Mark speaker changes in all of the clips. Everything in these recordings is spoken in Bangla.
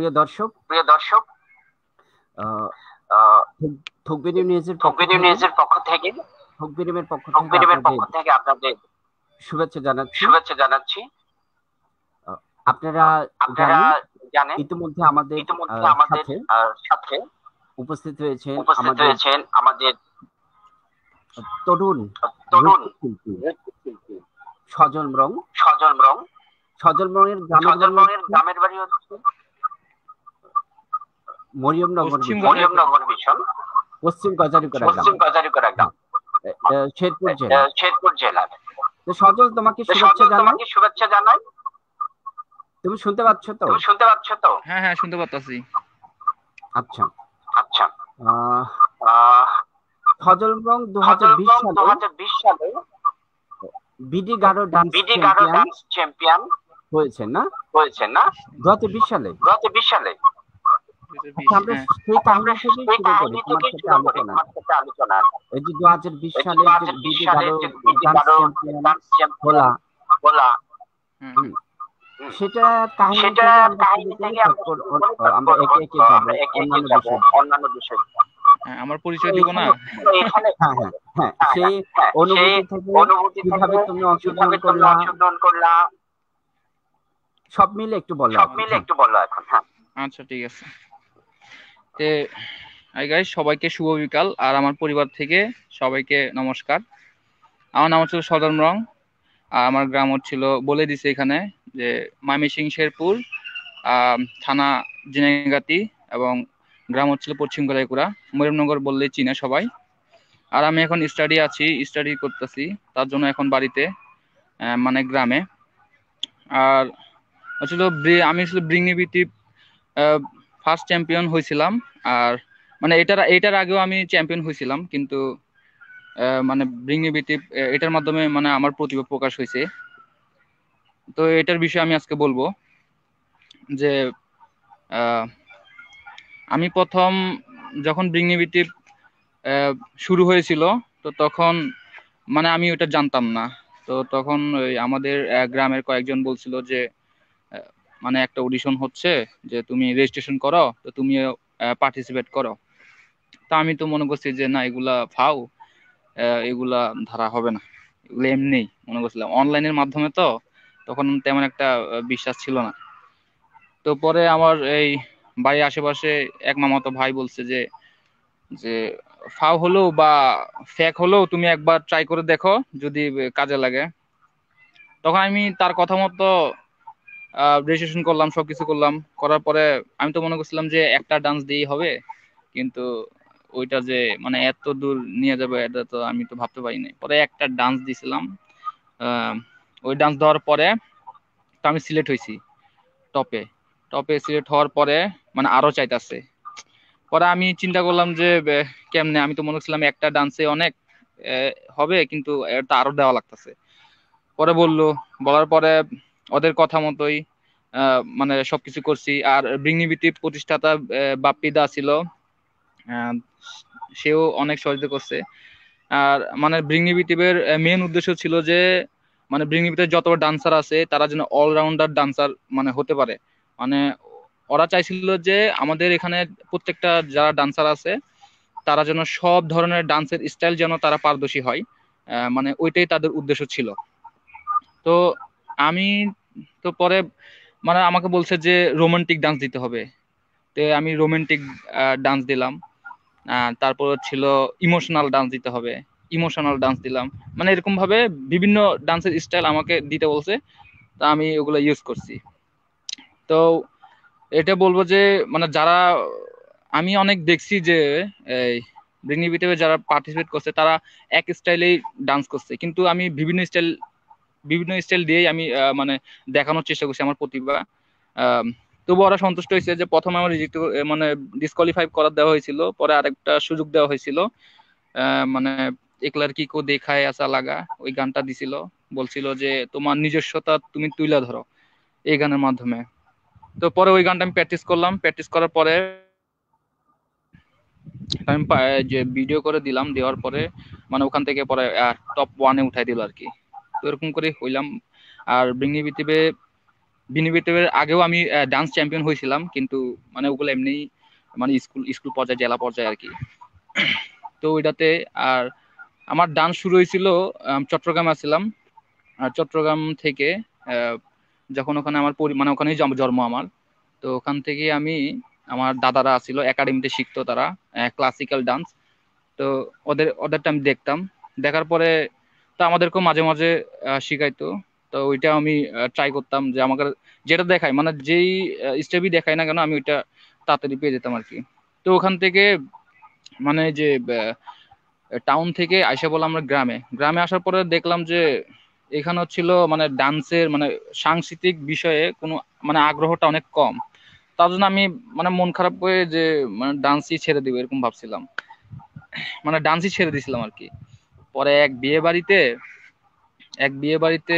Speaker 1: প্রিয় দর্শক, আহ, থকবির নিউজের পক্ষ থেকে আপনাদের শুভেচ্ছা জানাচ্ছি। আপনারা জানেন ইতিমধ্যে আমাদের সাথে উপস্থিত হয়েছেন আমাদের তরুণ শিল্পী সজল রং। সজল রঙের গ্রামের বাড়ি হচ্ছে মরিয়মনগর মিশন, পশ্চিম গজারিকরা গ্রাম, শেরপুর জেলার। তো সজল, তোমাকে শুভেচ্ছা জানাই। তুমি শুনতে পাচ্ছ তো?
Speaker 2: হ্যাঁ, শুনতে পাচ্ছি।
Speaker 1: আচ্ছা, সজল রং 2020 সালে বিডি গারো ডান্স চ্যাম্পিয়ন হয়েছে না 2020 সালে। আমরা সেই কাহিনী থেকে শুরু করি তোমার সাথে আলোচনা। এই যে 2020 সালে যে বিডি গারো ডান্স চ্যাম্পিয়ন হলা, সেটা কাহিনী থেকে আমরা একে যাব অন্যান্য বিষয়।
Speaker 2: আমার পরিচয় দিব না?
Speaker 1: হ্যাঁ, সেই অনুভূতি থেকে কিভাবে তুমি অংশগ্রহণ করলা সব মিলে একটু বলো এখন। হ্যাঁ,
Speaker 2: আচ্ছা, ঠিক আছে। হাই গাইস, সবাইকে শুভ বিকাল। আর আমার পরিবার থেকে সবাইকে নমস্কার। আমার নাম হচ্ছে সজল রং, আর আমার গ্রাম হচ্ছিল, বলে দিছে এখানে, যে ময়মনসিংহ শেরপুর, থানা জিনেগাতি, এবং গ্রাম হচ্ছিল পশ্চিম গজারিকুড়া। মরিয়মনগর বললেই চিনে সবাই। আর আমি এখন স্টাডি করতেছি, তার জন্য এখন বাড়িতে, মানে গ্রামে। আর আসলে আমি আসলে ব্রিংনিবিটি ফার্স্ট চ্যাম্পিয়ন হয়েছিলাম। আর মানে এটার আগেও আমি চ্যাম্পিয়ন হয়েছিলাম, কিন্তু মানে ব্রিংনিবিটি এটার মাধ্যমে মানে আমার প্রতিভা প্রকাশ হয়েছে। তো এটার বিষয়ে আমি আজকে বলবো যে আমি প্রথম যখন ব্রিংনিবিটি শুরু হয়েছিল, তো তখন মানে আমি ওটা জানতাম না। তো তখন ওই আমাদের গ্রামের কয়েকজন বলছিল যে মানে একটা অডিশন হচ্ছে, যে তুমি রেজিস্ট্রেশন করো, তো তুমি পার্টিসিপেট করো। তা আমি তো মনে করছি যে না, এগুলা ফাও, এগুলা ধারা হবে না, এগুলো এমনি মনে করছিলাম। অনলাইনের মাধ্যমে তো তখন তেমন একটা বিশ্বাস ছিল না। তো পরে আমার এই বাড়ির আশেপাশে এক মামাতো ভাই বলছে যে যে ফাও হলেও বা ফেক হলেও তুমি একবার ট্রাই করে দেখো, যদি কাজে লাগে। তখন আমি তার কথা মতো রেজিস্ট্রেশন করলাম, সবকিছু করলাম। করার পরে আমি তো মনে করছিলাম যে একটা ডান্স দিয়েই হবে, কিন্তু ওইটা যে মানে এত দূর নিয়ে যাবে এটা তো আমি তো ভাবতে পারিনি। পরে একটা ডান্স দিছিলাম, ওই ডান্স দেওয়ার পরে তো আমি সিলেক্ট হয়েছি টপে সিলেক্ট হওয়ার পরে মানে আরো চাইতাছে। পরে আমি চিন্তা করলাম যে কেমনে, আমি তো মনে করছিলাম একটা ডান্সে অনেক হবে, কিন্তু এটা আরো দেওয়া লাগতেছে। পরে বলার পরে ওদের কথা মতোই মানে সবকিছু করছি। আর ব্রিংনিবিটি প্রতিষ্ঠাতা বাপ্পি দা ছিল, সেও অনেক সহযোগিতা করছে। আর মানে ব্রিংনিবিটিভের মেন উদ্দেশ্য ছিল যে মানে ব্রিংনিবিটির যত ডান্সার আছে তারা যেন অলরাউন্ডার ডান্সার মানে হতে পারে। মানে ওরা চাইছিল যে আমাদের এখানে প্রত্যেকটা যারা ডান্সার আছে তারা যেন সব ধরনের ডান্সের স্টাইল যেন তারা পারদর্শী হয়, মানে ওইটাই তাদের উদ্দেশ্য ছিল। তো আমি তো পরে মানে আমাকে বলছে যে রোমান্টিক ডান্স দিতে হবে, তো আমি রোমান্টিক ডান্স দিলাম। তারপর ছিল ইমোশনাল ডান্স দিতে হবে, ইমোশনাল ডান্স দিলাম। মানে এরকম ভাবে বিভিন্ন ডান্সের স্টাইল আমাকে দিতে বলছে, তা আমি ওগুলো ইউজ করছি। তো এটা বলবো যে মানে যারা আমি অনেক দেখছি যে এই ব্রিংনিবিটিভে যারা পার্টিসিপেট করছে তারা এক স্টাইলেই ডান্স করছে, কিন্তু আমি বিভিন্ন স্টাইল দিয়েই আমি মানে দেখানোর চেষ্টা করছি আমার প্রতিভা। তবু ওরা সন্তুষ্ট হয়েছে যে প্রথমে আমার মানে ডিসকোয়ালিফাই করা দেওয়া হয়েছিল, পরে আরেকটা সুযোগ দেওয়া হয়েছিল, মানে একলার কি কো দেখায় আসা লাগা, ওই গানটা দিছিল। বলছিল যে তোমার নিজস্বতা তুমি তুলে ধরো এই গানের মাধ্যমে। তো পরে ওই গানটা আমি প্র্যাকটিস করলাম, প্র্যাকটিস করার পরে আমি যে ভিডিও করে দিলাম, দেওয়ার পরে মানে ওখান থেকে পরে টপ 1-এ উঠাই দিল আর কি। তো এরকম করে হইলাম। আর ব্রিংনিবিটিভে বিনিবিটিভের আগেও আমি ডান্স চ্যাম্পিয়ন হয়েছিলাম, কিন্তু মানে ওগুলো এমনি মানে স্কুল স্কুল পর্যায়ে, জেলা পর্যায়ে আর কি। তো ওইটাতে আর আমার ডান্স শুরু হয়েছিল চট্টগ্রামে আসছিলাম। আর চট্টগ্রাম থেকে যখন ওখানে আমার মানে ওখানেই জন্ম আমার, তো ওখান থেকে আমি, আমার দাদারা ছিল একাডেমিতে শিখতো তারা ক্লাসিক্যাল ডান্স। তো ওদেরটা আমি দেখতাম, দেখার পরে তো আমাদেরকেও মাঝে মাঝে শিখাইতো। তো ওইটা আমি ট্রাই করতাম যে আমাকে যেটা দেখায়, মানে যেই স্টেপই দেখায় না কেন আমি ওইটা তাড়াতাড়ি পেয়ে যেতাম আর কি। তো ওখান থেকে মানে যে টাউন থেকে আইসা বললাম আমরা গ্রামে, গ্রামে আসার পরে দেখলাম যে এখানে হচ্ছিল মানে ডান্সের মানে সাংস্কৃতিক বিষয়ে কোনো মানে আগ্রহটা অনেক কম। তার জন্য আমি মানে মন খারাপ করে যে মানে ডান্সই ছেড়ে দিব এরকম ভাবছিলাম, মানে ডান্সই ছেড়ে দিছিলাম আর কি। পরে এক বিয়ে বাড়িতে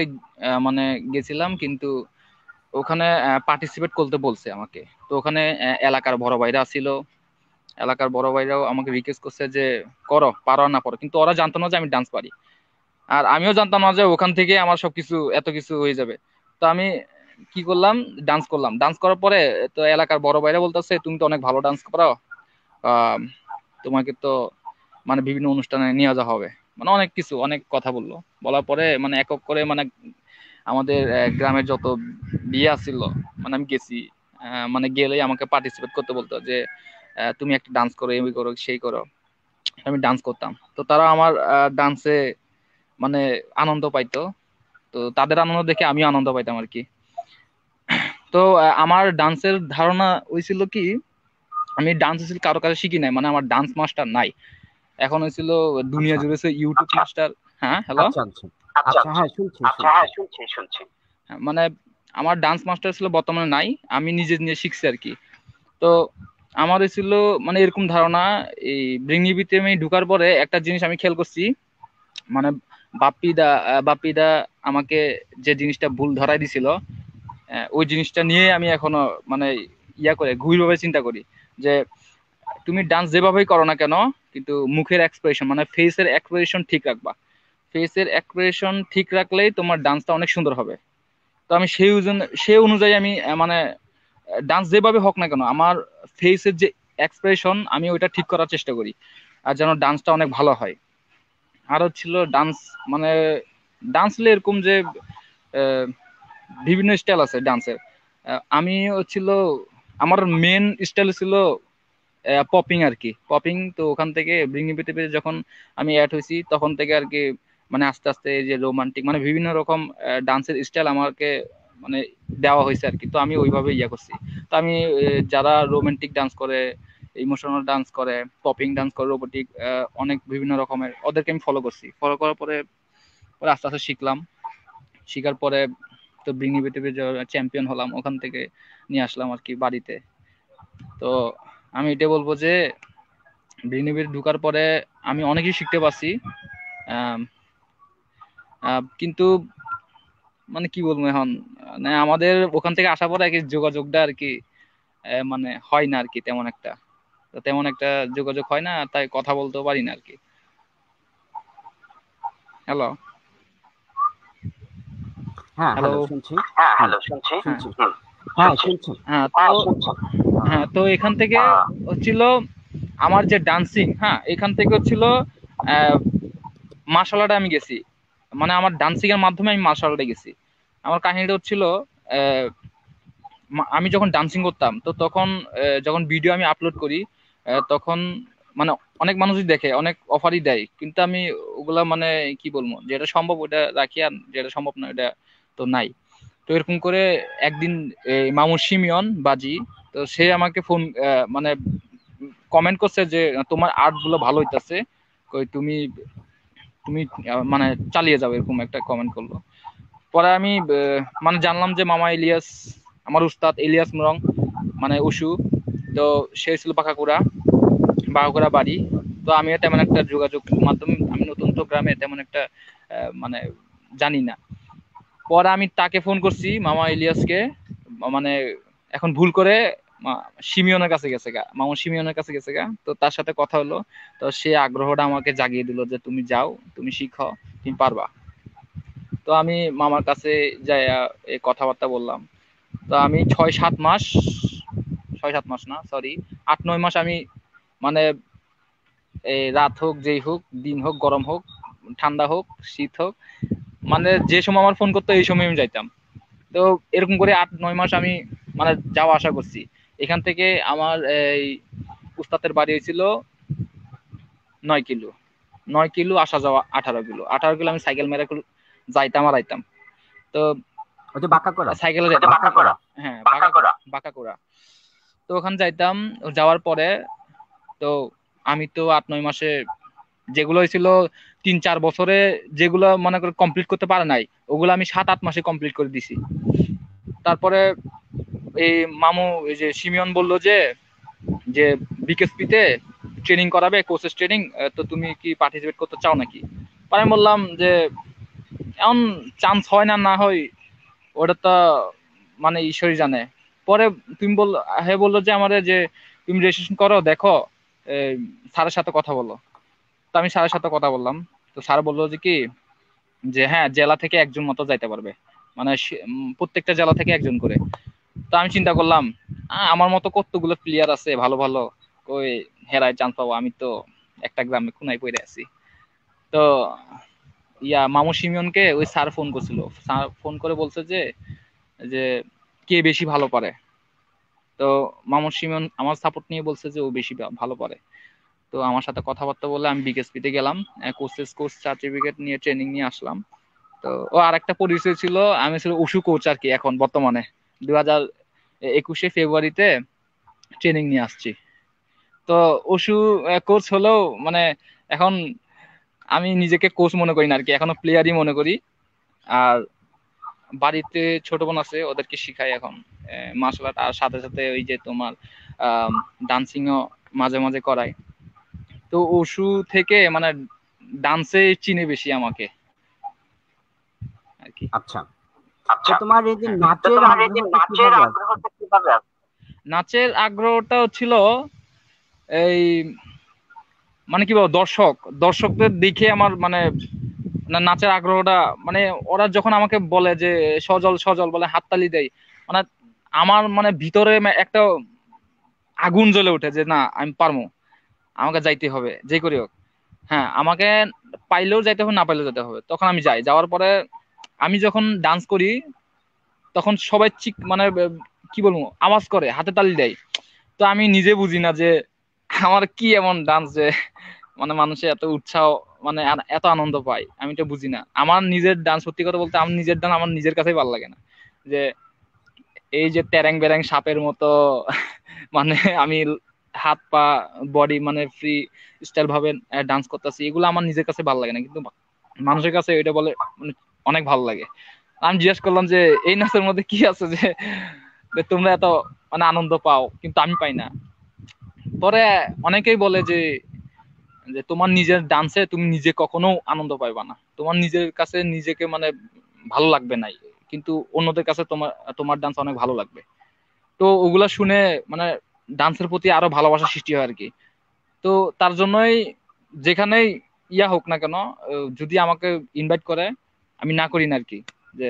Speaker 2: মানে গেছিলাম, কিন্তু ওখানে পার্টিসিপেট করতে বলছে আমাকে। তো ওখানে এলাকার বড় ভাইরা ছিল, এলাকার বড় ভাইরাও আমাকে রিকোয়েস্ট করছে যে করো, পারো আর না পারো, কিন্তু ওরা জানতো না যে আমি ডান্স পারি। আর আমিও জানতাম না যে ওখান থেকে আমার সবকিছু এত কিছু হয়ে যাবে। তো আমি কি করলাম, ডান্স করলাম। ডান্স করার পরে তো এলাকার বড় ভাইরা বলতেছে তুমি তো অনেক ভালো ডান্স করো, আহ, তোমাকে তো মানে বিভিন্ন অনুষ্ঠানে নিয়ে যাওয়া হবে, মানে অনেক কিছু অনেক কথা বললো। বলার পরে মানে এক এক করে মানে আমাদের গ্রামের যত বিয়ে আছিল মানে আমি গেছি, মানে গেলেই আমাকে পার্টিসিপেট করতে বলতো যে তুমি একটা ডান্স করো, এই করো সেই করো। আমি ডান্স করতাম, তো তারা আমার ডান্সে মানে আনন্দ পাইতো। তো তাদের আনন্দ দেখে আমিও আনন্দ পাইতাম আর কি। তো আমার ডান্সের ধারণা হয়েছিল কি, আমি ডান্স হয়েছিল কারো কাছে শিখি নাই, মানে আমার ডান্স মাস্টার নাই। এখন হয়েছিল দুনিয়া
Speaker 1: আচ্ছা
Speaker 2: জুড়ে ইউটিউব মাস্টার। হ্যাঁ, হ্যালো।
Speaker 1: আচ্ছা আচ্ছা আচ্ছা, হ্যাঁ শুনছি শুনছি।
Speaker 2: হ্যাঁ, মানে আমার ডান্স মাস্টার ছিল, বর্তমানে নাই, আমি নিজে নিজে শিখছি আর কি। তো আমার ছিল মানে এরকম ধারণা, এই ব্রিংনিবিতে আমি ঢুকার পরে একটা জিনিস আমি খেয়াল করছি, মানে বাপ্পিদা আমাকে যে জিনিসটা ভুল ধরাই দিছিল, ওই জিনিসটা নিয়ে আমি এখনো মানে করে গভীরভাবে চিন্তা করি যে তুমি ডান্স যেভাবেই করো না কেন, কিন্তু মুখের এক্সপ্রেশন মানে ফেসের এক্সপ্রেশন ঠিক রাখবা। ফেসের এক্সপ্রেশন ঠিক রাখলেই তোমার ডান্সটা অনেক সুন্দর হবে। তো আমি সেই অনুযায়ী আমি মানে ডান্স যেভাবে হোক না কেন, আমার ফেসের যে এক্সপ্রেশন আমি ওইটা ঠিক করার চেষ্টা করি, আর যেন ডান্সটা অনেক ভালো হয়। আর হচ্ছিল ডান্স মানে ডান্স এরকম যে আহ, বিভিন্ন স্টাইল আছে ডান্সের। আমি হচ্ছিল আমার মেন স্টাইল ছিল পপিং আর কি, পপিং। তো ওখান থেকে ব্রিংনিবিটিভে যখন আমি অ্যাড হয়েছি তখন থেকে আর কি মানে আস্তে আস্তে এই যে রোমান্টিক মানে বিভিন্ন রকম ডান্সের স্টাইল আমাকে মানে দেওয়া হয়েছে আর কি। তো আমি ওইভাবে করছি। তো আমি যারা রোমান্টিক ডান্স করে, ইমোশনাল ডান্স করে, পপিং ডান্স করে, রোবোটিক অনেক বিভিন্ন রকমের, ওদেরকে আমি ফলো করছি। ফলো করার পরে পরে আস্তে আস্তে শিখলাম। শিখার পরে তো ব্রিংনিবিটিভে চ্যাম্পিয়ন হলাম, ওখান থেকে নিয়ে আসলাম আর কি বাড়িতে। তো আমি এটা বলবো যে ব্রিগনিবির ঢুকার পরে আমি অনেক কিছু শিখতে পারছি। আম, কিন্তু মানে কি বলবো এখন, মানে আমাদের ওখান থেকে আসার পরে আর কি যোগাযোগটা আর কি মানে হয় না আর কি তেমন একটা। তো তেমন একটা যোগাযোগ হয় না, তাই কথা বলতেও পারি না আর কি। হ্যালো।
Speaker 1: হ্যাঁ
Speaker 2: হ্যালো।
Speaker 1: হ্যালো শুনছি। হুম,
Speaker 2: হ্যাঁ।
Speaker 1: শুনছি। হ্যাঁ শুনছি।
Speaker 2: হ্যাঁ তো হ্যাঁ তো এখান থেকে হচ্ছিল আমার যে ডান্সিং, হ্যাঁ এখান থেকে হচ্ছিল মার্শাল আর্টে আমি গেছি, মানে আমার ডান্সিং এর মাধ্যমে আমি মার্শাল আর্টে গেছি। আমার কাহিনীটা হচ্ছিল আহ, আমি যখন ডান্সিং করতাম তো তখন যখন ভিডিও আমি আপলোড করি তখন মানে অনেক মানুষই দেখে, অনেক অফারই দেয়, কিন্তু আমি ওগুলা মানে কি বলবো, যেটা সম্ভব ওটা রাখি, আর যেটা সম্ভব না ওটা তো নাই। তো এরকম করে একদিন এই মামুর সিমিয়ন বাজি, তো সে আমাকে ফোন মানে কমেন্ট করছে যে তোমার আর্ট গুলো ভালো হইতাছে, কই তুমি তুমি মানে চালিয়ে যাও, এরকম একটা কমেন্ট করলো। পরে আমি মানে জানলাম যে মামা ইলিয়াস, আমার উস্তাদ ইলিয়াস মুরং মানে উসু, তো সে ছিল বাঁকুড়া বাড়ি। তো আমিও তেমন একটা যোগাযোগ মাধ্যমে, আমি নতুন তো গ্রামে তেমন একটা মানে জানি না। পরে আমি তাকে ফোন করছি মামা ইলিয়াসকে, মানে এখন ভুল করে সিমিয়নের কাছে গেছে গা, মামা সিমিয়নের কাছে গেছে গা। তো তার সাথে কথা হলো, তো সে আগ্রহটা আমাকে জাগিয়ে দিল যে তুমি যাও, তুমি শিখো, তুমি পারবা। তো আমি মামার কাছে যাই এই কথাবার্তা বললাম। তো আমি 6-7 মাস না, সরি, 8-9 মাস আমি মানে এই রাত হোক, যেই হোক, দিন হোক, গরম হোক, ঠান্ডা হোক, শীত হোক, মানে যে সময় আমার ফোন করতো এই সময় আমি যাইতাম। তো এরকম করে 8-9 মাস আমি মানে যাওয়া আসা করছি। এখান থেকে আমার এই উস্তাদের বাড়ি হয়েছিল 9 কিলো। 9 কিলো আসা যাওয়া 18 কিলো। 18 কিলো আমি সাইকেল মেরে যাইতাম আর আইতাম। তো
Speaker 1: ওই যে বাঁকা করা,
Speaker 2: সাইকেলে যাইতাম। হ্যাঁ, বাঁকা করা। তো ওখানে যাইতাম। যাওয়ার পরে তো আমি তো 8-9 মাসে যেগুলো হয়েছিল 3-4 বছরে, যেগুলো মনে করে কমপ্লিট করতে পারে নাই, ওগুলো আমি 7-8 মাসে কমপ্লিট করে দিছি। তারপরে এই মামু, এই যে সিমিয়ন বললো যে যে বিকেএসপিতে ট্রেনিং করাবে, কোচেস ট্রেনিং, তো তুমি কি পার্টিসিপেট করতে চাও নাকি? পরে আমি বললাম যে এমন চান্স হয় না, না হয় ওটা তো মানে ঈশ্বরই জানে। পরে তুমি বল, হে বললো যে আমারে যে তুমি রেজিস্ট্রেশন করো, দেখো স্যারের সাথে কথা বলো। তো আমি স্যারের সাথে কথা বললাম। তো স্যার বললো যে কি, যে হ্যাঁ, জেলা থেকে একজন মতো যাইতে পারবে, মানে প্রত্যেকটা জেলা থেকে একজন করে। তো আমি চিন্তা করলাম, আমার মতো কতগুলো প্লেয়ার আছে ভালো ভালো, ওই হেরায় চান্স পাবো, আমি তো একটা গ্রামে খুনায় পড়ে আছি। তো মামু সিমিয়নকে ওই স্যার ফোন করছিল। স্যার ফোন করে বলছে যে যে কে বেশি ভালো পারে। তো মামু সিমিয়ন আমার সাপোর্ট নিয়ে বলছে যে ও বেশি ভালো পারে। তো আমার সাথে কথাবার্তা বলে আমি বিকেএসপিতে গেলাম, কোচ সার্টিফিকেট নিয়ে ট্রেনিং নিয়ে আসলাম। তো ও আর একটা পরিচয় ছিল, আমি ছিল উশু কোচ আর কি, এখন বর্তমানে 2021 ফেব্রুয়ারিতে ট্রেনিং নিয়ে আসছি। তো উশু কোচ হলেও মানে এখন আমি নিজেকে কোচ মনে করি না আর কি, এখনো প্লেয়ারই মনে করি। আর বাড়িতে ছোট বোন আছে, ওদেরকে শিখাই এখন মার্শাল আর্ট, আর সাথে সাথে ওই যে তোমার ডান্সিংও মাঝে মাঝে করাই। তো উশু থেকে মানে ডান্সে চিনে বেশি আমাকে আর কি।
Speaker 1: আচ্ছা। তো তোমার এই যে
Speaker 2: হ্যাঁ,
Speaker 1: নাচের আগ্রহটা কিভাবে আসছে?
Speaker 2: নাচের আগ্রহটা ছিল এই মানে কি বলবো, দর্শকদের দেখে আমার মানে নাচের আগ্রহটা, মানে ওরা যখন আমাকে বলে যে সজল সজল বলে হাততালি দেয়, মানে আমার মানে ভিতরে একটা আগুন জ্বলে ওঠে যে না, আমি পারবো, আমাকে যাইতে হবে যে করি হোক। হ্যাঁ, আমাকে পাইলেও যাইতে হবে, না পাইলেও যেতে হবে। তখন আমি যাই। যাওয়ার পরে আমি যখন ডান্স করি, তখন সবাই মানে কি বলবো, আওয়াজ করে, হাতে তালি দেয়। তো আমি নিজে বুঝি না যে আমার কি এমন ডান্স যে মানে মানুষের এত উৎসাহ, মানে এত আনন্দ পায়, আমি তো বুঝি না। আমার নিজের ডান্স, সত্যি কথা বলতে আমার নিজের ডান্স আমার নিজের কাছেই ভালো লাগে না। যে এই যে তেরেং বেরেং সাপের মতো মানে আমি হাত পা বডি মানে ফ্রি স্টাইল ভাবে ডান্স করতেছি, এগুলো আমার নিজের কাছে ভালো লাগে না, কিন্তু মানুষের কাছে এটা বলে মানে অনেক ভালো লাগে। আমি জিজ্ঞেস করলাম যে এই নাচের মধ্যে কি আছে যে তোমরা এত মানে আনন্দ পাও কিন্তু আমি পাই না। পরে অনেকেই বলে যে যে তোমার নিজের ডান্সে তুমি নিজে কখনো আনন্দ পাইবা না, তোমার নিজের কাছে নিজেকে মানে ভালো লাগবে নাই, কিন্তু অন্যদের কাছে তোমার তোমার ডান্স অনেক ভালো লাগবে। তো ওগুলা শুনে মানে ডান্সের প্রতি আরো ভালোবাসা সৃষ্টি হয় আর কি। তো তার জন্যই যেখানেই ইয়া হোক না কেন, যদি আমাকে ইনভাইট করে আমি না করি না আর কি, যে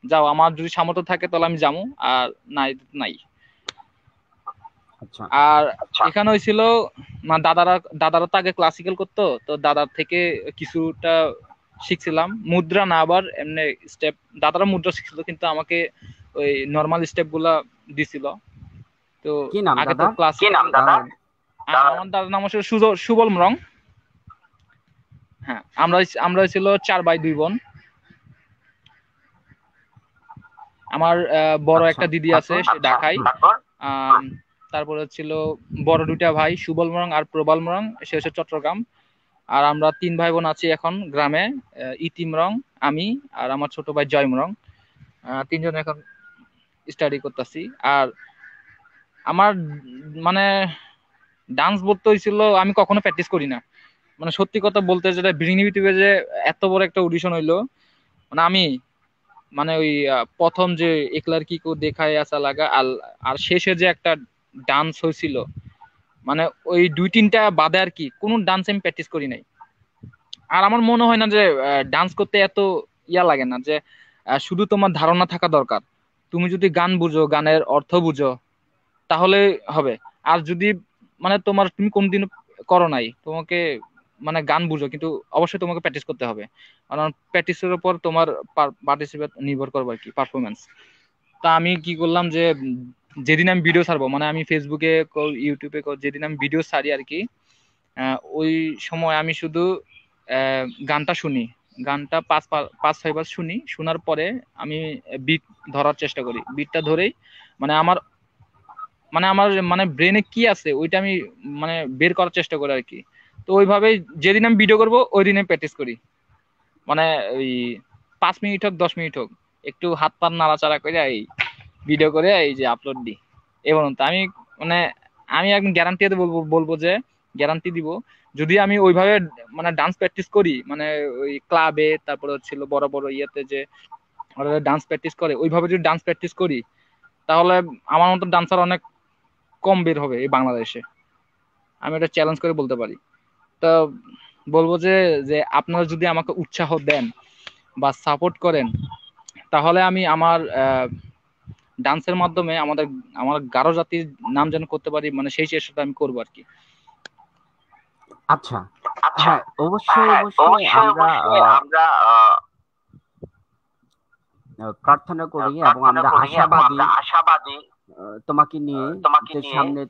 Speaker 2: যাও, আমার যদি সামর্থ্য থাকে তাহলে আমি যাবো, আর নাই নাই।
Speaker 1: আচ্ছা।
Speaker 2: আর এখানে হয়েছিল দাদারা তো আগে ক্লাসিক্যাল করতো, তো দাদার থেকে কিছুটা শিখছিলাম, মুদ্রা না, আবার এমনি স্টেপ। দাদারা মুদ্রা শিখছিল কিন্তু আমাকে ওই নর্মাল স্টেপ গুলা দিছিল। তো
Speaker 1: কি নাম
Speaker 2: আগে তো
Speaker 1: দাদার?
Speaker 2: ক্লাস, আমার দাদার নাম হচ্ছে সুবল মরং। হ্যাঁ, আমরা ছিল 4 ভাই 2 বোন। আমার বড়
Speaker 1: আচ্ছা,
Speaker 2: একটা দিদি আছে,
Speaker 1: তারপর?
Speaker 2: সে ঢাকায়। আম, তারপরে ছিল বড় 2টা ভাই, সুবল মরং আর প্রবাল মরং, সে হচ্ছে চট্টগ্রাম। আর আমরা 3 ভাই বোন আছি এখন গ্রামে, ইতিম রং, আমি, আর আমার ছোট ভাই জয় মরং। 3জন এখন স্টাডি করতেছি। আর আমার মানে ডান্স বলতে হয়েছিল, আমি কখনো প্র্যাকটিস করি না, মানে সত্যি কথা বলতে, যেটা বিরিংনিবিটিভে যে এত বড় একটা অডিশন হইলো, মানে আমি মানে ওই প্রথম যে একলার কি কো দেখায় আসা লাগা, আর আর শেষে যে একটা ডান্স হয়েছিল, মানে ওই 2-3টা বাদে আর কি কোনো ডান্স আমি প্র্যাকটিস করি নাই। আর আমার মনে হয় না যে ডান্স করতে এত ইয়া লাগে না, যে শুধু তোমার ধারণা থাকা দরকার। তুমি যদি গান বুঝো, গানের অর্থ বুঝো, তাহলে হবে। আর যদি মানে তুমি কোনদিন করো নাই, তোমাকে মানে গান বুঝো কিন্তু অবশ্যই তোমাকে প্র্যাকটিস করতে হবে, কারণ প্র্যাকটিসের উপর তোমার পার্টিসিপেট নির্ভর করবে আর কি, পারফরমেন্স। তা আমি কি করলাম যে যেদিন আমি ভিডিও ছাড়বো, মানে আমি ফেসবুকে ইউটিউবে যেদিন আমি ভিডিও ছাড়ি আর কি, ওই সময় আমি শুধু গানটা শুনি, গানটা পাঁচ ছয়বার শুনি, শোনার পরে আমি বিট ধরার চেষ্টা করি, বিটটা ধরেই মানে আমার মানে ব্রেনে কি আছে ওইটা আমি মানে বের করার চেষ্টা করি আর কি। তো ওইভাবে যেদিন আমি ভিডিও করব ওই দিনে প্র্যাকটিস করি, মানে ওই 5 মিনিট হোক 10 মিনিট হোক একটু হাত পা নাড়াচাড়া করে এই ভিডিও করে এই যে আপলোড দিই। এবং তো আমি মানে আমি একদম গ্যারান্টি বলবো বলবো যে গ্যারান্টি দিব, যদি আমি ওইভাবে মানে ডান্স প্র্যাকটিস করি, মানে ওই ক্লাবে, তারপরে হচ্ছিল বড় বড় ইয়েতে যে ওরা ডান্স প্র্যাকটিস করে, ওইভাবে যদি ডান্স প্র্যাকটিস করি, তাহলে আমার মতো ডান্সার অনেক কম বের হবে এই বাংলাদেশে, আমি এটা চ্যালেঞ্জ করে বলতে পারি। তো বলবো যে যে আপনারা যদি আমাকে উৎসাহ দেন বা সাপোর্ট করেন, তাহলে আমি আমার ডান্সের মাধ্যমে আমার গারো জাতির নাম যেন করতে পারি, মানে সেই চেষ্টাটা আমি করবো আর কি।
Speaker 1: আচ্ছা, হ্যাঁ, অবশ্যই অবশ্যই আমরা প্রার্থনা করি এবং আমরা আশাবাদী তোমাকে নিয়ে, যে সামনে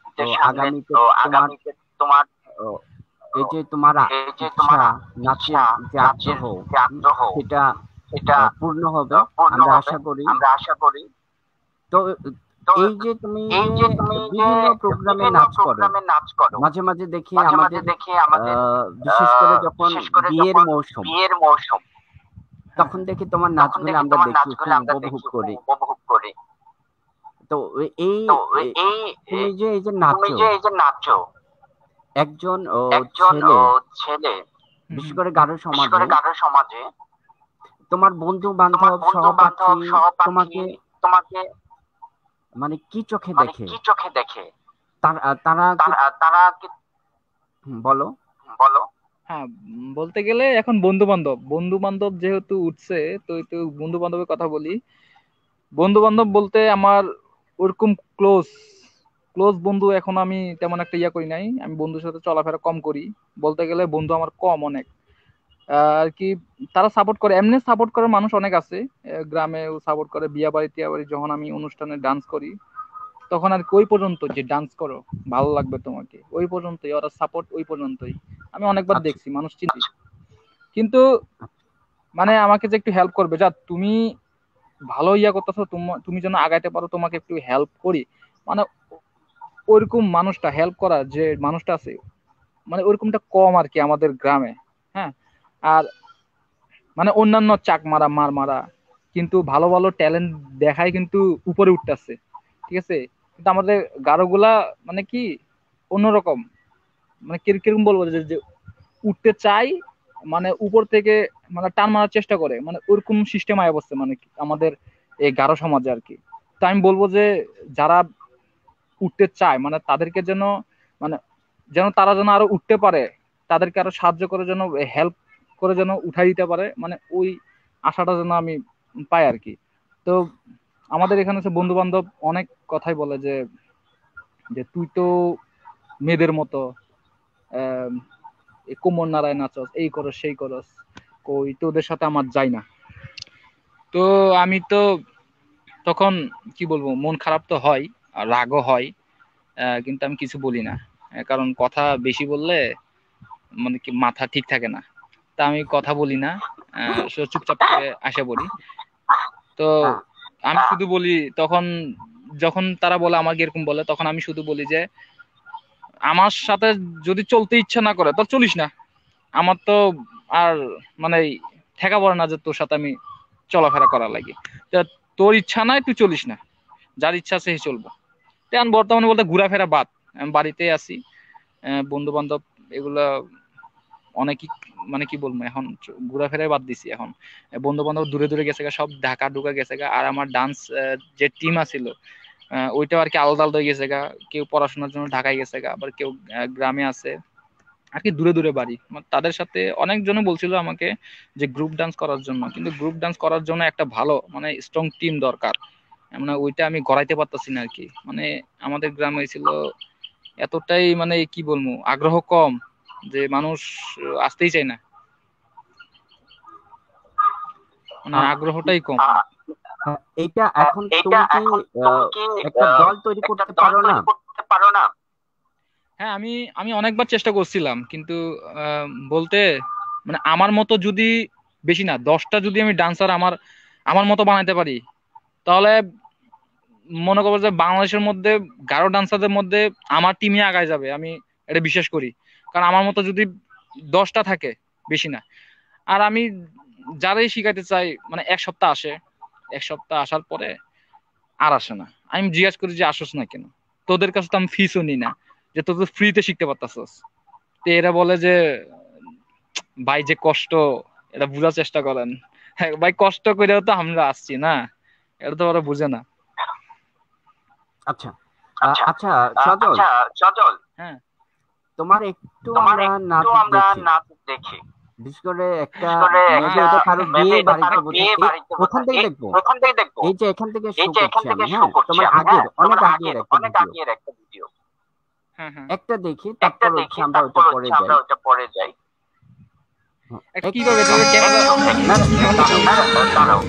Speaker 1: তো আগামীতে তোমার এই যে তোমার ইচ্ছা, নাচের যে আগ্রহ, সেটা পূর্ণ হবে আমরা আশা করি। তো এই যে তুমি যে বিভিন্ন প্রোগ্রামে নাচ করো, মাঝে মাঝে দেখি আমাদের বিশেষ করে যখন বিয়ের মৌসুম, তখন দেখি তোমার নাচগুলো আমরা দেখি, খুব উপভোগ করি। তো এই তুমি যে এই যে নাচো, একজন ছেলে, বিশেষ করে গারো সমাজে তোমার বন্ধু বান্ধব সহপাঠী তোমাকে মানে কি চোখে দেখে? তারা বলো।
Speaker 2: হ্যাঁ, বলতে গেলে এখন বন্ধু বান্ধব যেহেতু উঠছে, তো একটু বন্ধু বান্ধবের কথা বলি। বন্ধু বান্ধব বলতে আমার ওরকম ক্লোজ ক্লোজ বন্ধু এখন আমি তেমন একটা ইয়া করি নাই, আমি বন্ধুর সাথে চলাফেরা কম করি। বলতে গেলে বন্ধু আমার কম অনেক আর কি। তারা সাপোর্ট করে, এমনি সাপোর্ট করার মানুষ অনেক আছে, গ্রামেও সাপোর্ট করে, বিয়া বাড়ি টিয়া বাড়ি যখন আমি অনুষ্ঠানে ডান্স করি, তখন আর কি ওই পর্যন্ত, যে ডান্স করো ভালো লাগবে তোমাকে, ওই পর্যন্তই ওরা সাপোর্ট, ওই পর্যন্তই। আমি অনেকবার
Speaker 1: আচ্ছা,
Speaker 2: দেখছি মানুষ চিনি, কিন্তু মানে আমাকে যে একটু হেল্প করবে, যা তুমি ভালো ইয়া করতেছো, তুমি যেন আগাইতে পারো, তোমাকে একটু হেল্প করি, মানে ওইরকম মানুষটা, হেল্প করার যে মানুষটা আছে, মানে ওইরকমটা কম আর কি আমাদের গ্রামে। হ্যাঁ, আর মানে অন্যান্য চাক মারা মার মারা কিন্তু ভালো ভালো ট্যালেন্ট দেখায় কিন্তু উপরে উঠতেছে, ঠিক আছে। কিন্তু আমাদের গারোগুলা মানে কি অন্যরকম, মানে কিরকম বলবো যে যে উঠতে চাই, মানে উপর থেকে মানে টান মারার চেষ্টা করে, মানে ওরকম সিস্টেম আয় বসছে মানে কি আমাদের এই গারো সমাজে আর কি। তো আমি বলবো যে যারা উঠতে চায়, মানে তাদেরকে যেন মানে যেন তারা যেন আরো উঠতে পারে, তাদেরকে আরো সাহায্য করে, যেন হেল্প করে যেন উঠাই দিতে পারে, মানে ওই আশাটা যেন আমি পাই আর কি। তো আমাদের এখানে হচ্ছে বন্ধু বান্ধব অনেক কথাই বলে যে যে তুই তো মেয়েদের মতো আহ কোমর নাড়ায় নাচস, এই করস সেই করস, কই তোদের সাথে আমার যায় না। তো আমি তো তখন কি বলবো, মন খারাপ তো হয় আর রাগও হয়, কিন্তু আমি কিছু বলি না, কারণ কথা বেশি বললে মানে কি মাথা ঠিক থাকে না। তা আমি কথা বলি না, চুপচাপ করে আসে পড়ি। তো আমি শুধু বলি তখন, যখন তারা বলে আমাকে এরকম বলে, তখন আমি শুধু বলি যে আমার সাথে যদি চলতে ইচ্ছা না করে তো চলিস না, আমার তো আর মানে ঠেকা পড়ে না যে তোর সাথে আমি চলাফেরা করা লাগে। তা তোর ইচ্ছা নাই তুই চলিস না, যার ইচ্ছা আছে সে চলবো। তেমন বর্তমানে বলতে ঘোরাফেরা বাদ, আমি বাড়িতে আছি, বন্ধু বান্ধব এগুলা অনেকই মানে কি বলবো, এখন ঘোরাফেরাই বাদ দিছি এখন। বন্ধু বান্ধব দূরে দূরে গেছে গা, সব ঢাকা ঢুকা গেছে গা, আর আমার ডান্স যে টিম আছিল ওইটাও আর কি আলাদা আলাদা হয়ে গেছে গা। কেউ পড়াশোনার জন্য ঢাকায় গেছে গা, আবার কেউ গ্রামে আছে আর কি, দূরে দূরে বাড়ি। তাদের সাথে অনেকজনে বলছিল আমাকে যে গ্রুপ ডান্স করার জন্য, কিন্তু গ্রুপ ডান্স করার জন্য একটা ভালো মানে স্ট্রং টিম দরকার, মানে ওইটা আমি গড়াইতে পারতাছি না আর কি। মানে আমাদের গ্রামে ছিল এতটাই মানে কি বলবো আগ্রহ কম যে মানুষ আসতেই চায় না, মানে
Speaker 1: আহ,
Speaker 2: আগ্রহটাই কম।
Speaker 1: এইটা এখন তুমি কি একটা দল তৈরি করতে পারো না?
Speaker 2: হ্যাঁ, আমি আমি অনেকবার চেষ্টা করছিলাম, কিন্তু আহ, বলতে মানে আমার মতো যদি বেশি না 10টা যদি আমি ডান্সার আমার আমার মতো বানাইতে পারি, তাহলে মনে করবো যে বাংলাদেশের মধ্যে গারো ডান্সারদের মধ্যে আমার টিমই আগায় যাবে, আমি এটা বিশ্বাস করি। কারণ আমার মতো যদি 10টা থাকে, বেশি না। আর আমি যারাই শিখাইতে চাই মানে এক সপ্তাহ আসে, এক সপ্তাহ আসার পরে আর আসে না। আমি জিজ্ঞাসা করি যে আসোস না কেন, তোদের কাছে তো আমি ফিসও নিই না, যে তোদের ফ্রিতে শিখতে পারতাছস। তো এরা বলে যে ভাই যে কষ্ট, এটা বোঝার চেষ্টা করেন। হ্যাঁ ভাই, কষ্ট করেও তো আমরা আসছি না, এটা তো ওরা বুঝে না।
Speaker 1: আচ্ছা, আচ্ছা সজল,
Speaker 2: হ্যাঁ
Speaker 1: তোমার একটু আমরা নাচ দেখি, বিশেষ করে একটা মেবি এটা কারো বিয়ে বাড়িতে ওখান থেকে দেখবো। এই যে এখান থেকে শো করছি আমি, হ্যাঁ, তোমার আগের অনেক আগের একটা ভিডিও,
Speaker 2: হ্যাঁ হ্যাঁ,
Speaker 1: একটা দেখি, তারপর হচ্ছে আমরা ওটা পরে যাই।
Speaker 2: একটা কিভাবে এটাকে ক্যামেরা
Speaker 1: না না, দাঁড়াও।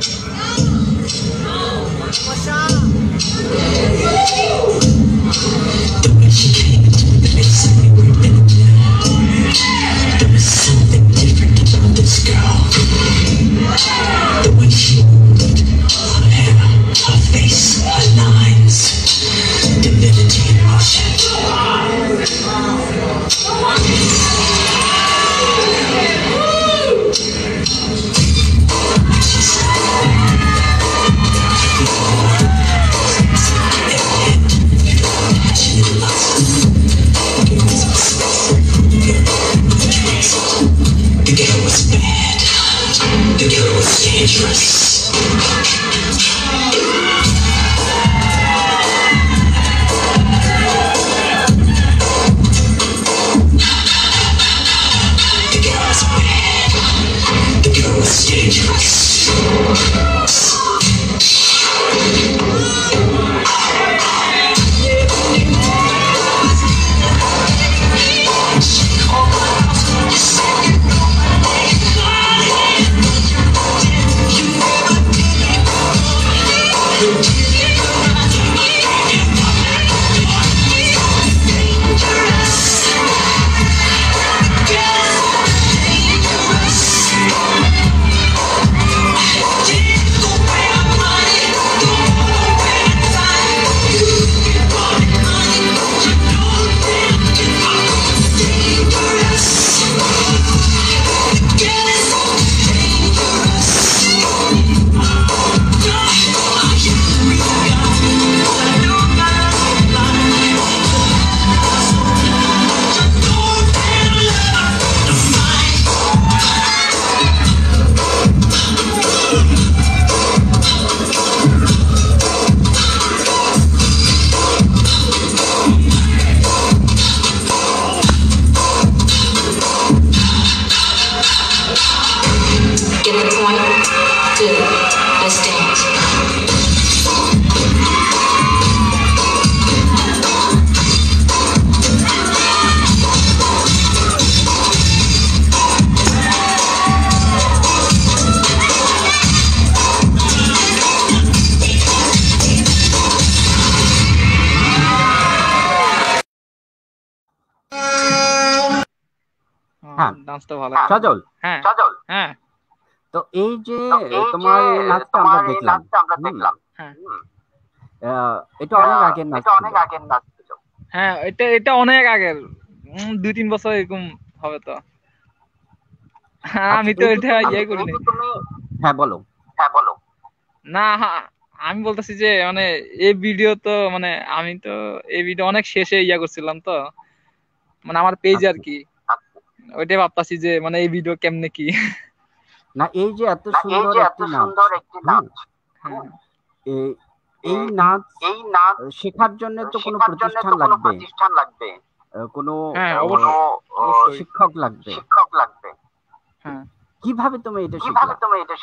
Speaker 1: হ্যাঁ
Speaker 2: ডান্সটা ভালো।
Speaker 1: সজল,
Speaker 2: হ্যাঁ হ্যাঁ
Speaker 1: তো এই যে তোমার এই নাচটা আমরা দেখলাম,
Speaker 2: হ্যাঁ
Speaker 1: এটা অনেক আগের নাচ ছিল।
Speaker 2: হ্যাঁ, এটা এটা অনেক আগের, 2-3 বছর এরকম হবে তো।
Speaker 1: আচ্ছা,
Speaker 2: আমি তো
Speaker 1: এই যে
Speaker 2: এটা ইয়ে করিনি।
Speaker 1: হ্যাঁ বলো।
Speaker 2: না, আমি বলতেছি যে মানে এই ভিডিও তো মানে আমি তো এই ভিডিও অনেক শেষে ইয়া করছিলাম তো, মানে আমার পেজ আর
Speaker 1: আচ্ছা,
Speaker 2: কি। ওইটাই ভাবতাছি যে মানে এই ভিডিও কেমনে কি।
Speaker 1: না এই যে এত সুন্দর একটি নাচ,
Speaker 2: হ্যাঁ
Speaker 1: এই এই নাচ শেখার জন্য তো কোনো প্রতিষ্ঠান লাগবে, কোনো
Speaker 2: হ্যাঁ, অবশ্যই
Speaker 1: শিক্ষক লাগবে।
Speaker 2: হ্যাঁ।
Speaker 1: কিভাবে তুমি এটা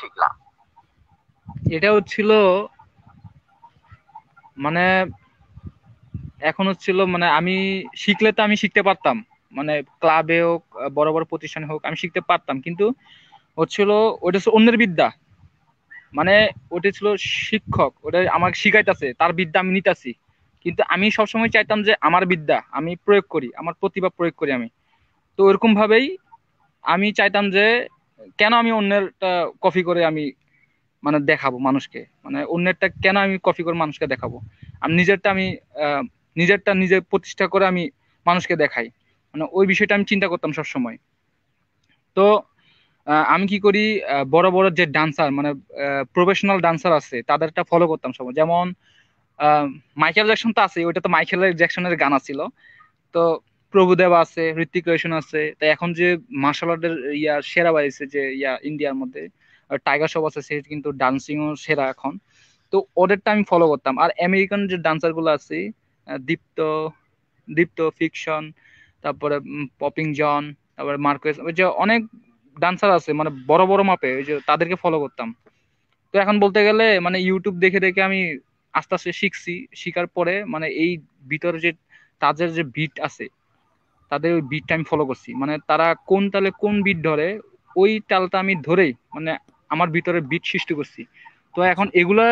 Speaker 1: শিখলা?
Speaker 2: এটা হচ্ছিল মানে এখন হচ্ছিল মানে আমি শিখলে তো আমি শিখতে পারতাম, মানে ক্লাবে হোক বড় বড় প্রতিষ্ঠানে হোক আমি শিখতে পারতাম, কিন্তু হচ্ছিল ওটা হচ্ছে অন্যের বিদ্যা, মানে ওটা ছিল শিক্ষক, ওটা আমাকে শিখাইতেছে, তার বিদ্যা আমি নিতেছি, কিন্তু আমি সবসময় চাইতাম যে আমার বিদ্যা আমি প্রয়োগ করি, আমার প্রতিভা প্রয়োগ করি আমি। তো ওরকম ভাবেই আমি চাইতাম যে কেন আমি অন্যেরটা কপি করে আমি মানে দেখাবো মানুষকে, মানে অন্যেরটা কেন আমি কপি করে মানুষকে দেখাবো, আমি নিজেরটা আমি নিজেরটা নিজে প্রতিষ্ঠা করে আমি মানুষকে দেখাই, মানে ওই বিষয়টা আমি চিন্তা করতাম সব সময়। তো আমি কি করি, বড় বড় যে ডান্সার মানে প্রফেশনাল ডান্সার আছে তাদেরটা ফলো করতাম সবাই, যেমন মাইকেল জ্যাকসন তো আছে, ওইটা তো মাইকেল জ্যাকসনের গান ছিল। তো প্রভুদেব আছে, হৃতিক রোশন আছে, তাই এখন যে মার্শাল আর্টের সেরা বাইছে যে ইন্ডিয়ার মধ্যে টাইগার শ্রফ আছে, সে কিন্তু ডান্সিংও সেরা এখন। তো ওদেরটা আমি ফলো করতাম। আর আমেরিকান যে ডান্সার গুলো আছে, দীপ্ত দীপ্ত ফিকশন, তারপরে পপিং জন, তারপরে মার্কেস, ওই যে অনেক ডান্সার আছে মানে বড় বড় মাপে, ওই যে তাদেরকে ফলো করতাম। তো এখন বলতে গেলে মানে ইউটিউব দেখে দেখে আমি আস্তে আস্তে শিখছি, শিখার পরে মানে এই ভিতরে যে তাদের যে বিট আছে, তাদের ওই বিটটা আমি ফলো করছি, মানে তারা কোন তালে কোন বিট ধরে, ওই তালটা আমি ধরেই মানে আমার ভিতরে বিট সৃষ্টি করছি। তো এখন এগুলা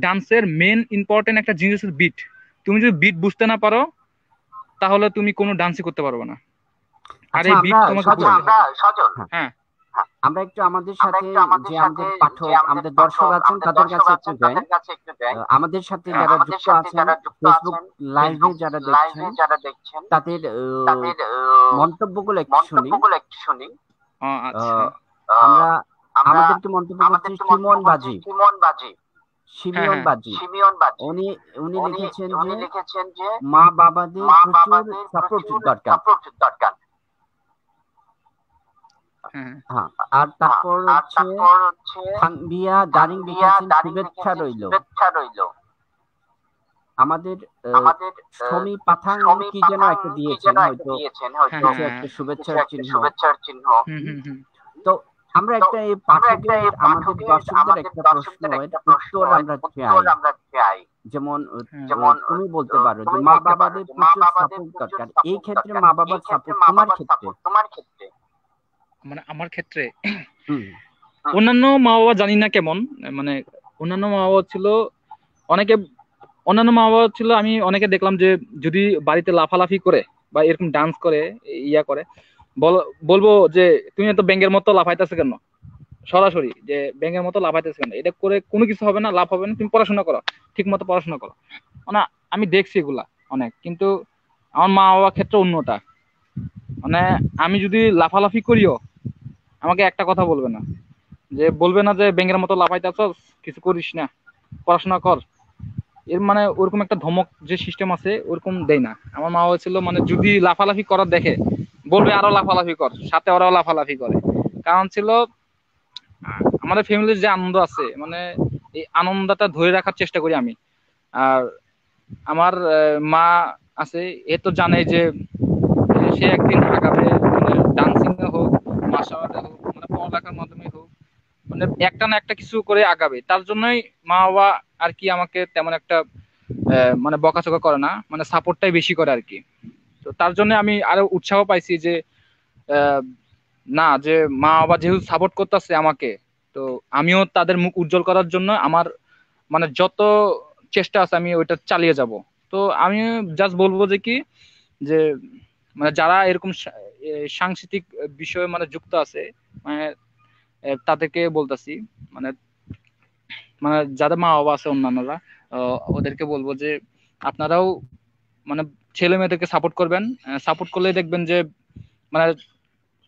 Speaker 2: ডান্সের মেন ইম্পর্টেন্ট একটা জিনিস হচ্ছে বিট। তুমি যদি বিট বুঝতে না পারো তাহলে তুমি কোনো ডান্সই করতে পারবে না। আর
Speaker 1: আচ্ছা
Speaker 2: এই বিট
Speaker 1: আমরা
Speaker 2: তোমাকে
Speaker 1: সজল,
Speaker 2: বুঝতে হবে। হ্যাঁ
Speaker 1: আমরা একটু আমাদের সাথে যে আমাদের পাঠক আমাদের দর্শক আছেন তাদের কাছে একটু যাই। আমাদের সাথে যারা যুক্ত আছেন ফেসবুক লাইভে যারা দেখছেন তাদের মন্তব্যগুলো একটু শুনি।
Speaker 2: আচ্ছা।
Speaker 1: আমরা আমাদের একটু মন্তব্য করছি শিমন বাজি,
Speaker 2: হ্যাঁ
Speaker 1: শিমিয়ন
Speaker 2: হ্যাঁ
Speaker 1: বাজি। উনি উনি লিখেছেন যে মা বাবাদের প্রচুর সাপোর্ট দরকার।
Speaker 2: হ্যাঁ
Speaker 1: হ্যাঁ, আর তারপর হচ্ছে থানভিয়া দারিং লিখেছেন শুভেচ্ছা রইল। আমাদের সমী পাঠান কি যেন একটা দিয়েছেন, হয়তো
Speaker 2: হ্যাঁ
Speaker 1: কিছু
Speaker 2: হ্যাঁ
Speaker 1: একটা শুভেচ্ছার চিহ্ন।
Speaker 2: হুম হুম হুম
Speaker 1: তো আমরা একটা এই পাঠকের আমাদের দর্শকদের একটা প্রশ্নের উত্তর আমরা চাই। যেমন
Speaker 2: হ্যাঁ
Speaker 1: তুমি বলতে পারো যে মা বাবাদের প্রচুর সাপোর্ট দরকার, এই ক্ষেত্রে মা বাবার সাপোর্ট তোমার ক্ষেত্রে।
Speaker 2: মানে আমার ক্ষেত্রে
Speaker 1: হুম
Speaker 2: অন্যান্য মা বাবা জানি না কেমন, মানে অন্যান্য মা বাবা ছিল অনেকে, অন্যান্য মা বাবা ছিল আমি অনেকে দেখলাম যে যদি বাড়িতে লাফালাফি করে বা এরকম ডান্স করে করে বলবো যে তুমি এত ব্যাঙের মতো লাফাইতেছো কেন, সরাসরি যে ব্যাঙের মতো লাফাইতেছো কেন, এটা করে কোনো কিছু হবে না, লাভ হবে না, তুমি পড়াশোনা করো, ঠিক মতো পড়াশোনা করো। মানে আমি দেখছি এগুলা অনেক, কিন্তু আমার মা বাবার ক্ষেত্রে অন্যটা, মানে আমি যদি লাফালাফি করিও আমাকে একটা কথা বলবে না, যে বলবে না যে ব্যাঙের মতো লাফাইতেছস, কিছু করিস না, পড়াশোনা কর, এর মানে ওরকম একটা ধমক যে সিস্টেম আছে ওরকম দেয় না। আমার মা বাবা ছিল মানে যদি লাফালাফি করার দেখে বলবে আরো লাফালাফি কর, সাথে ওরাও লাফালাফি করে। কারণ ছিল আমাদের ফ্যামিলির যে আনন্দ আছে, মানে এই আনন্দটা ধরে রাখার চেষ্টা করি আমি। আর আমার মা আছে, এ তো জানে যে সে একদিন আগাবে, মানে ডান্সিং এ হোক, মার্শাল আর্টে হোক, মানে পড়ালেখার মাধ্যমে হোক, মানে একটা না একটা কিছু করে আগাবে। তার জন্যই মা বাবা আর কি আমাকে তেমন একটা মানে বকাঝকা করে না, মানে সাপোর্টটাই বেশি করে আর কি। তো তার জন্য আমি আরো উৎসাহ পাইছি যে আহ, না, যে মা বাবা যেহেতু সাপোর্ট করতেছে আমাকে, তো আমিও তাদের মুখ উজ্জ্বল করার জন্য আমার মানে যত চেষ্টা আছে আমি ওইটা চালিয়ে যাব। তো আমি জাস্ট বলবো যে কি, যে মানে যারা এরকম সাংস্কৃতিক বিষয়ে মানে যুক্ত আছে, মানে তাদেরকে বলতাছি, মানে মানে যাদের মা বাবা আছে অন্যান্যরা, ওদেরকে বলবো যে আপনারাও মানে ছেলে মেয়েদেরকে সাপোর্ট করবেন। সাপোর্ট করলে দেখবেন যে মানে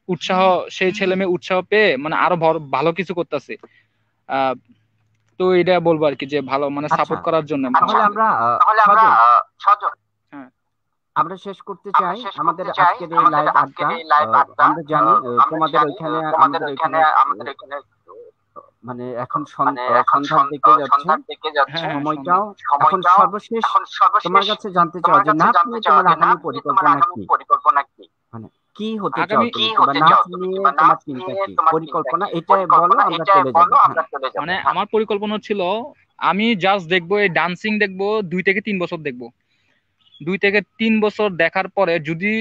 Speaker 2: উৎসাহ, সেই ছেলে মেয়ে উৎসাহ পেয়ে মানে আরো ভালো কিছু করতেছে। আহ তো এটা বলবো আর কি, যে ভালো মানে
Speaker 1: আচ্ছা,
Speaker 2: সাপোর্ট করার জন্য
Speaker 1: তাহলে আমরা সজল
Speaker 2: হ্যাঁ
Speaker 1: আমরা শেষ করতে চাই আমাদের আজকের এই লাইভ আড্ডা। আমরা জানি তোমাদের ওইখানে আমাদের ওইখানে মানে এখন সন্ধ্যার দিকে যাচ্ছে
Speaker 2: হ্যাঁ হ্যাঁ
Speaker 1: সময়টাও। এখন সর্বশেষ তোমার কাছে জানতে চাও যে নাচ নিয়ে তোমার আগামী পরিকল্পনা কি, মানে কি হতে চাও
Speaker 2: আগামী
Speaker 1: তুমি, বা নাচ নিয়ে তোমার চিন্তা কি, পরিকল্পনা, এটা বলো, আমরা চলে যাবো। হ্যাঁ
Speaker 2: মানে আমার পরিকল্পনা ছিল আমি জাস্ট দেখবো এই ডান্সিং দেখবো 2 থেকে 3 বছর দেখবো। 2 থেকে 3 বছর দেখার পরে যদি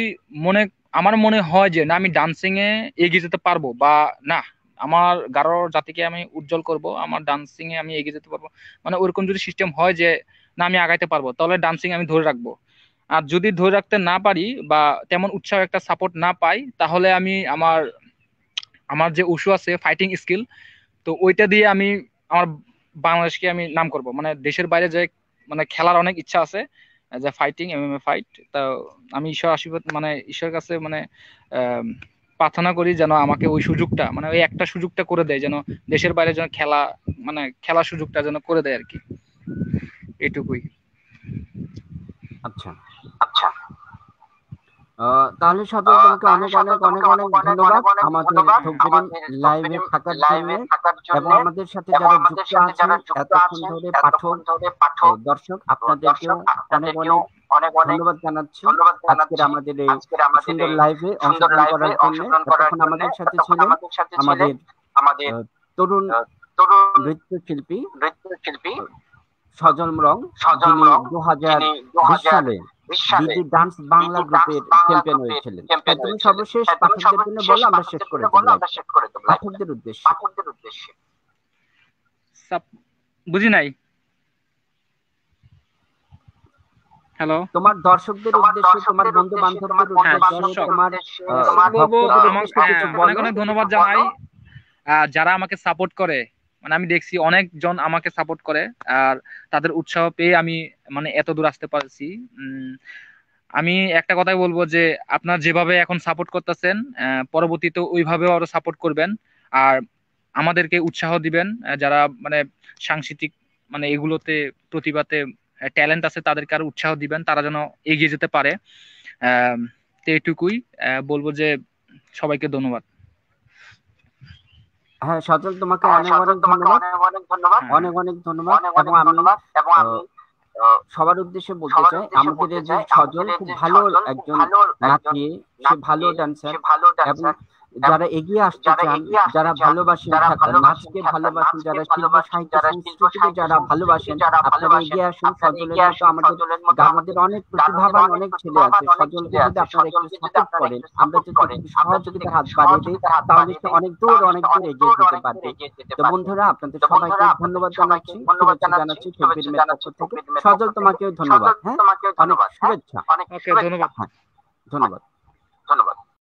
Speaker 2: আমার মনে হয় যে না আমি ডান্সিং এ এগিয়ে যেতে পারবো, বা না আমার গারো জাতিকে আমি উজ্জ্বল করব, আমার ডান্সিং এ আমি এগিয়ে যেতে পারবো, মানে ওরকম যদি সিস্টেম হয় যে না আমি আগাইতে পারবো, তাহলে ডান্সিং আমি ধরে রাখবো। আর যদি ধরে রাখতে না পারি বা তেমন উৎসাহ একটা সাপোর্ট না পাই, তাহলে আমি আমার আমার যে উশু আছে ফাইটিং স্কিল, তো ওইটা দিয়ে আমি আমার বাংলাদেশকে আমি নাম করব, মানে দেশের বাইরে যে মানে খেলার অনেক ইচ্ছা আছে, যে ফাইটিং এমএমএ ফাইট। তা আমি ঈশ্বর আশীর্বাদ মানে ঈশ্বরের কাছে মানে আহ, প্রার্থনা করি যেন আমাকে ওই সুযোগটা, মানে ওই একটা সুযোগটা করে দেয়, যেন দেশের বাইরে যেন মানে খেলার সুযোগটা যেন করে দেয় আর কি, এটুকুই।
Speaker 1: আচ্ছা আচ্ছা, তাহলে সজল তোমাকে অনেক অনেক অনেক অনেক ধন্যবাদ আমাদের থকবিরিন লাইভে থাকার জন্য, এবং আমাদের সাথে যারা যুক্ত আছেন এতক্ষণ ধরে পাঠক দর্শক আপনাদেরকেও অনেক অনেক ধন্যবাদ জানাচ্ছি আজকের আমাদের এই সুন্দর লাইভে অংশগ্রহণ করার জন্য। এতক্ষণ আমাদের সাথে ছিলেন আমাদের তরুণ নৃত্যশিল্পী সজল রং, যিনি 2020 সালে বিডি ডান্স বাংলা গ্রুপের চ্যাম্পিয়ন হয়েছিলেন। তুমি সর্বশেষ পাঠকদের জন্য বলো, আমরা শেষ করে দেব পাঠকদের উদ্দেশ্যে।
Speaker 2: বুঝি নাই। হ্যালো,
Speaker 1: তোমার দর্শকদের উদ্দেশ্যে, তোমার বন্ধু বান্ধবদের উদ্দেশ্যে, তোমার
Speaker 2: অনেক অনেক ধন্যবাদ জানাই যারা আমাকে সাপোর্ট করে। মানে আমি দেখছি অনেকজন আমাকে সাপোর্ট করে, আর তাদের উৎসাহ পেয়ে আমি মানে এত দূর আসতে পারছি। আমি একটা কথাই বলবো যে আপনারা যেভাবে এখন সাপোর্ট করতেছেন, পরবর্তীতে ওইভাবেও আরো সাপোর্ট করবেন, আর আমাদেরকে উৎসাহ দিবেন। যারা মানে সাংস্কৃতিক মানে এগুলোতে প্রতিভাতে ট্যালেন্ট আছে তাদেরকে আরো উৎসাহ দিবেন, তারা যেন এগিয়ে যেতে পারে। তো এইটুকুই বলবো যে সবাইকে ধন্যবাদ।
Speaker 1: হ্যাঁ সজল, তোমাকে অনেক অনেক ধন্যবাদ, অনেক অনেক ধন্যবাদ। এবং আমি সবার উদ্দেশ্যে বলতে চাই, আমাদের এই যে সজল খুব ভালো একজন নাচি, সে ভালো ড্যান্সার, এবং যারা এগিয়ে আসতে চান, যারা ভালোবাসেন নাচকে ভালোবাসেন, যারা শিল্প সাহিত্য সংস্কৃতিকে যারা ভালোবাসেন, আপনারা এগিয়ে আসুন। সজলের মতো আমাদের অনেক প্রতিভাবান অনেক ছেলে আছে। সজলকে যদি আপনারা একটু সাপোর্ট করেন, আমরা যদি একটু সহযোগিতার হাত বাড়িয়ে দিই, তাহলে সে অনেক দূর এগিয়ে যেতে পারবে। তো বন্ধুরা, আপনাদের সবাইকে ধন্যবাদ জানাচ্ছি, শুভেচ্ছা জানাচ্ছি থকবিরের পক্ষ থেকে। সজল, তোমাকেও ধন্যবাদ। হ্যাঁ, অনেক শুভেচ্ছা।
Speaker 2: ওকে, ধন্যবাদ।
Speaker 1: ধন্যবাদ।